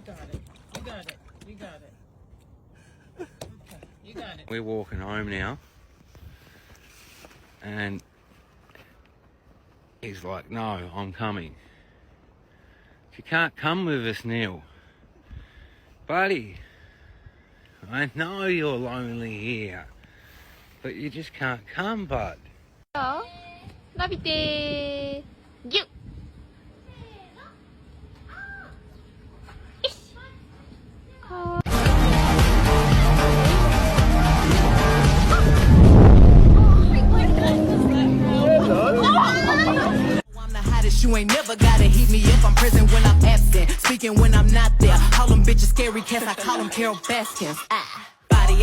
got it. You got it. You got it. Okay, you got it. We're walking home now. And he's like, no, I'm coming. You can't come with us, Neil. Buddy, I know you're lonely here, but you just can't come, bud. 伸びてギュッYou ain't never gotta heat me if I'm present when I'm absent. Speaking when I'm not there. Call them bitches scary cats, I call them Carol Baskins.